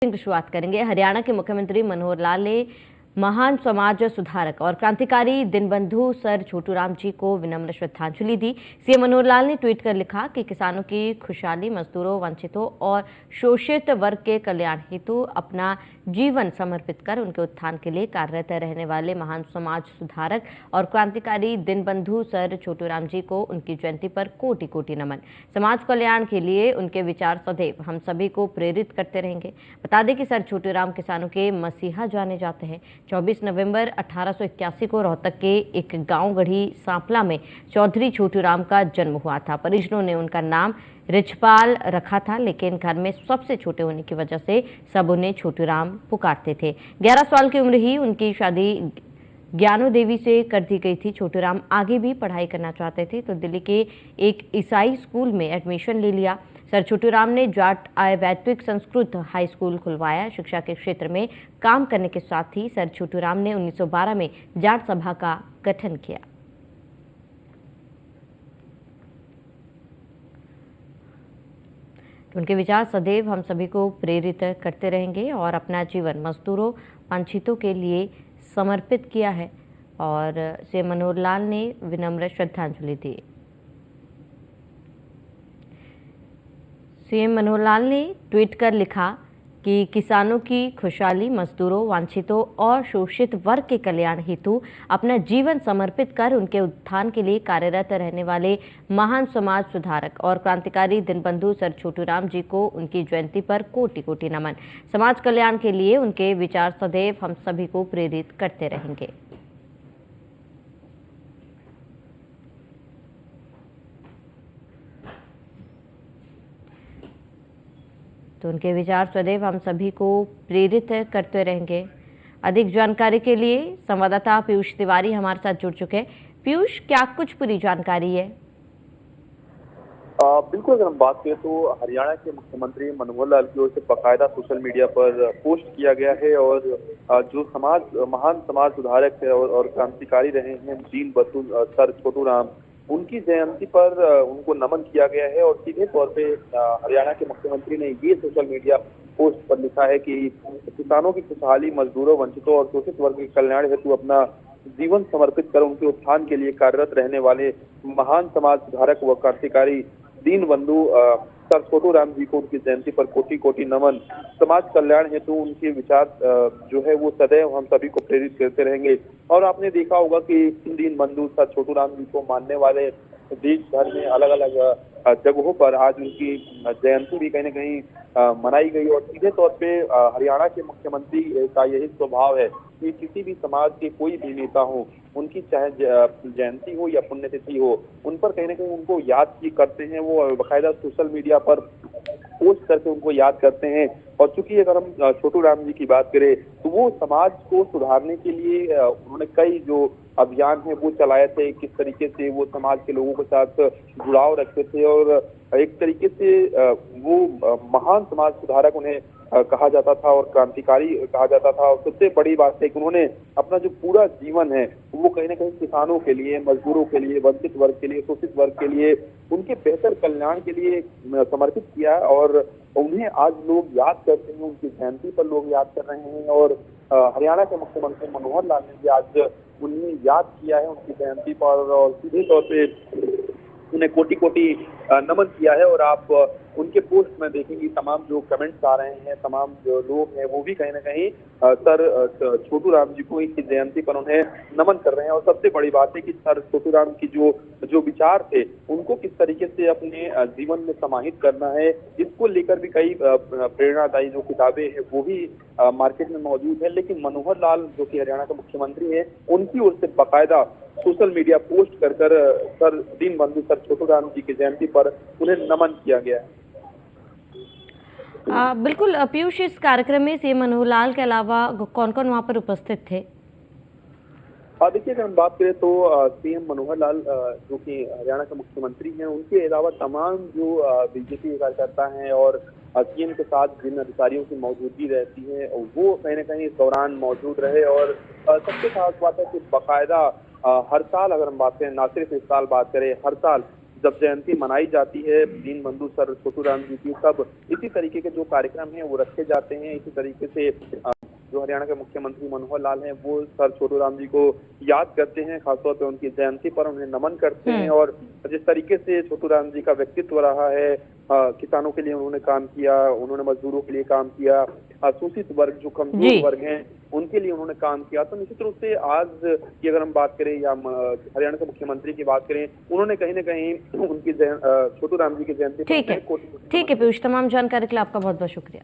की शुरुआत करेंगे। हरियाणा के मुख्यमंत्री मनोहर लाल ने महान समाज सुधारक और क्रांतिकारी दीनबंधु सर छोटूराम जी को विनम्र श्रद्धांजलि दी। सीएम मनोहर लाल ने ट्वीट कर लिखा कि किसानों की खुशहाली, मजदूरों, वंचितों और शोषित वर्ग के कल्याण हेतु अपना जीवन समर्पित कर उनके उत्थान के लिए कार्यरत रहने वाले महान समाज सुधारक और क्रांतिकारी दीनबंधु सर छोटूराम जी को उनकी जयंती पर कोटि कोटि नमन। समाज कल्याण के लिए उनके विचार सदैव हम सभी को प्रेरित करते रहेंगे। बता दें कि सर छोटूराम किसानों के मसीहा जाने जाते हैं। 24 नवंबर 1881 को रोहतक के एक गांव गढ़ी सांपला में चौधरी छोटूराम का जन्म हुआ था। परिजनों ने उनका नाम रिछपाल रखा था, लेकिन घर में सबसे छोटे होने की वजह से सब उन्हें छोटूराम पुकारते थे। 11 साल की उम्र ही उनकी शादी ज्ञानो देवी से कर दी गई थी। छोटूराम आगे भी पढ़ाई करना चाहते थे तो दिल्ली के एक ईसाई स्कूल में एडमिशन ले लिया। सर छोटूराम ने जाट आय वैदिक संस्कृत हाई स्कूल खुलवाया। शिक्षा के क्षेत्र में काम करने के साथ ही सर छोटूराम ने 1912 में जाट सभा का गठन किया। तो उनके विचार सदैव हम सभी को प्रेरित करते रहेंगे और अपना जीवन मजदूरों, वंचितों के लिए समर्पित किया है। और सीएम मनोहर लाल ने विनम्र श्रद्धांजलि दी। सीएम मनोहर लाल ने ट्वीट कर लिखा कि किसानों की खुशहाली, मजदूरों, वंचितों और शोषित वर्ग के कल्याण हेतु अपना जीवन समर्पित कर उनके उत्थान के लिए कार्यरत रहने वाले महान समाज सुधारक और क्रांतिकारी दीनबंधु सर छोटूराम जी को उनकी जयंती पर कोटि कोटि नमन। समाज कल्याण के लिए उनके विचार सदैव हम सभी को प्रेरित करते रहेंगे। तो उनके विचार सदैव हम सभी को प्रेरित करते रहेंगे। अधिक जानकारी के लिए संवाददाता पीयूष तिवारी हमारे साथ जुड़ चुके हैं। पीयूष, क्या कुछ पूरी जानकारी है? बिल्कुल, अगर हम बात करें तो हरियाणा के मुख्यमंत्री मनोहर लाल की ओर से बाकायदा सोशल मीडिया पर पोस्ट किया गया है और जो महान समाज सुधारक है और क्रांतिकारी रहे हैं दीनबंधु सर छोटूराम, उनकी जयंती पर उनको नमन किया गया है। और सीधे तौर पे हरियाणा के मुख्यमंत्री ने ये सोशल मीडिया पोस्ट पर लिखा है कि किसानों की खुशहाली, मजदूरों, वंचितों और शोषित वर्ग के कल्याण हेतु अपना जीवन समर्पित कर उनके उत्थान के लिए कार्यरत रहने वाले महान समाज सुधारक व क्रांतिकारी दीनबंधु सर छोटूराम जी को उनकी जयंती पर कोटि कोटि नमन। समाज कल्याण हेतु उनके विचार जो है वो सदैव हम सभी को प्रेरित करते रहेंगे। और आपने देखा होगा कि दीनबंधु सर छोटूराम जी को मानने वाले देश भर में अलग अलग जगहों पर आज उनकी जयंती भी कहीं न कहीं मनाई गई। और सीधे तौर पे हरियाणा के मुख्यमंत्री का यही स्वभाव है कि किसी भी समाज के कोई भी नेता हो, उनकी चाहे जयंती हो या पुण्यतिथि हो, उन पर कहीं न कहीं उनको याद की करते हैं। वो बाकायदा सोशल मीडिया पर पोस्ट करके उनको याद करते हैं। और चूंकि अगर हम छोटूराम जी की बात करें तो वो समाज को सुधारने के लिए उन्होंने कई जो अभियान है वो चलाए थे। किस तरीके से वो समाज के लोगों के साथ जुड़ाव रखते थे और एक तरीके से वो महान समाज सुधारक उन्हें कहा जाता था और क्रांतिकारी कहा जाता था। और सबसे बड़ी बात है कि उन्होंने अपना जो पूरा जीवन है वो कहीं ना कहीं किसानों के लिए, मजदूरों के लिए, वंचित वर्ग के लिए, शोषित वर्ग के लिए, उनके बेहतर कल्याण के लिए समर्पित किया। और उन्हें आज लोग याद करते हैं, उनकी जयंती पर लोग याद कर रहे हैं। और हरियाणा के मुख्यमंत्री मनोहर लाल ने भी आज उन्हें याद किया है उनकी जयंती पर और सीधे तौर पे उन्हें कोटि कोटि नमन किया है। और आप उनके पोस्ट में देखेंगे तमाम जो कमेंट्स आ रहे हैं, तमाम जो लोग हैं वो भी कहीं ना कहीं सर छोटूराम जी को इनकी जयंती पर उन्हें नमन कर रहे हैं। और सबसे बड़ी बात है कि सर छोटूराम की जो विचार थे उनको किस तरीके से अपने जीवन में समाहित करना है, इसको लेकर भी कई प्रेरणादायी जो किताबें हैं वो भी मार्केट में मौजूद है। लेकिन मनोहर लाल जो कि हरियाणा के मुख्यमंत्री हैं, उनकी ओर से बाकायदा सोशल मीडिया पोस्ट कर सर दीनबंधु सर छोटूराम जी की जयंती पर उन्हें नमन किया गया है। बिल्कुल पीयूष, इस कार्यक्रम में सीएम मनोहर लाल के अलावा कौन कौन वहां पर उपस्थित थे? देखिए, अगर हम बात करें तो सीएम मनोहर लाल जो कि हरियाणा के मुख्यमंत्री हैं, उनके अलावा तमाम जो बीजेपी कार्यकर्ता हैं और सीएम के साथ जिन अधिकारियों की मौजूदगी रहती है वो कहीं ना कहीं इस दौरान मौजूद रहे। और सबसे खास बात है कि बाकायदा हर साल अगर हम बात करें, ना सिर्फ इस साल बात करें, हर साल जब जयंती मनाई जाती है दीन बंधु सर छोटू राम जी की, तब इसी तरीके के जो कार्यक्रम हैं वो रखे जाते हैं। इसी तरीके से जो हरियाणा के मुख्यमंत्री मनोहर लाल हैं वो सर छोटू राम जी को याद करते हैं, खासतौर पे उनकी जयंती पर उन्हें नमन करते हैं। और जिस तरीके से छोटू राम जी का व्यक्तित्व रहा है, किसानों के लिए उन्होंने काम किया, उन्होंने मजदूरों के लिए काम किया, शोषित वर्ग जो कमजोर वर्ग हैं उनके लिए उन्होंने काम किया, तो निश्चित रूप से आज की अगर हम बात करें या हरियाणा के मुख्यमंत्री की बात करें, उन्होंने कहीं ना कहीं उनकी छोटू राम जी की जयंती ठीक है पीयूष, तमाम जानकारी के लिए आपका बहुत बहुत शुक्रिया।